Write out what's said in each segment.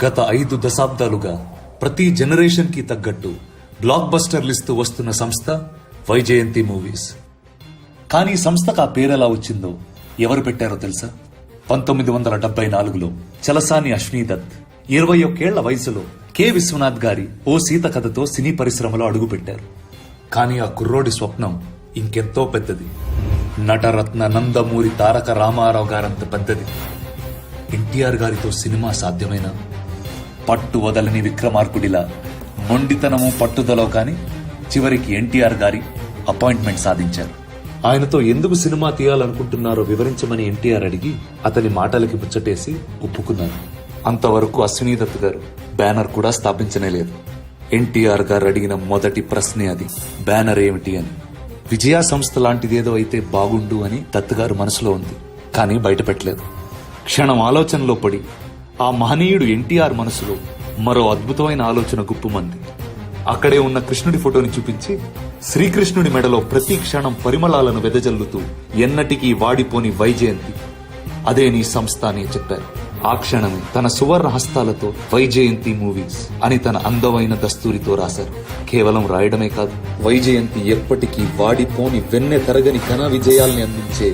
గత 5 దశాబ్దాలుగా ప్రతి జనరేషన్ కి తగ్గట్టు బ్లాక్ బస్టర్లు ఇస్తూ వస్తున్న సంస్థ వైజయంతి మూవీస్. కానీ సంస్థకు ఆ పేరెలా వచ్చిందో ఎవరు పెట్టారో తెలుసా? 1974లో చలసాని అశ్వినీ దత్ 21 ఏళ్ల వయసులో కె విశ్వనాథ్ గారి ఓ సీత కథతో సినీ పరిశ్రమలో అడుగుపెట్టారు. కానీ ఆ కుర్రోడి స్వప్నం ఇంకెంతో పెద్దది. నటరత్న నందమూరి తారక రామారావు గారంత పెద్దది. ఎన్టీఆర్ గారితో సినిమా సాధ్యమైనా పట్టు వదలని విక్రమార్కుడిలా మొండితనము పట్టుదలో కాని చివరికి ఎన్టీఆర్ గారి అపాయింట్మెంట్ సాధించారు. ఆయనతో ఎందుకు సినిమా తీయాలనుకుంటున్నారో వివరించమని ఎన్టీఆర్ అడిగి అతని మాటలకి ముచ్చటేసి ఒప్పుకున్నారు. అంతవరకు అశ్వినీ దత్ గారు బ్యానర్ కూడా స్థాపించనే లేదు. ఎన్టీఆర్ గారు అడిగిన మొదటి ప్రశ్నే అది, బ్యానర్ ఏమిటి అని. విజయ సంస్థ లాంటిదేదో అయితే బాగుండు అని దత్ గారు మనసులో ఉంది, కానీ బయట పెట్టలేదు. క్షణం ఆలోచనలో పడి ఆ మహనీయుడు ఎన్టీఆర్ మనసులో మరో అద్భుతమైన ఆలోచన గుప్పుమంది. అక్కడే ఉన్న కృష్ణుడి ఫోటోని చూపించి శ్రీకృష్ణుడి మెడలో ప్రతి క్షణం పరిమళాలను వెదజల్లుతూ ఎన్నటికీ వాడిపోని వైజయంతి, అదే నీ సంస్థ అని చెప్పారు. ఆ క్షణమే తన సువర్ణ హస్తాలతో వైజయంతి మూవీస్ అని తన అందమైన దస్తూరితో రాశారు. కేవలం రాయడమే కాదు, వైజయంతి ఎప్పటికీ వాడిపోని వెన్నె తరగని ఘన విజయాల్ని అందించే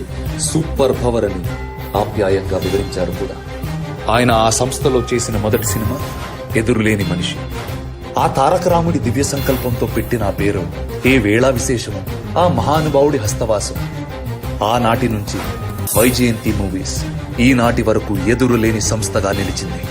సూపర్ పవర్ అని ఆప్యాయంగా వివరించారు కూడా. ఆయన ఆ సంస్థలో చేసిన మొదటి సినిమా ఎదురులేని మనిషి. ఆ తారక రాముడి దివ్య సంకల్పంతో పెట్టిన ఆ పేరు, ఏ వేళా విశేషము, ఆ మహానుభావుడి హస్తవాసం. ఆనాటి నుంచి వైజయంతి మూవీస్ ఈనాటి వరకు ఎదురులేని సంస్థగా నిలిచింది.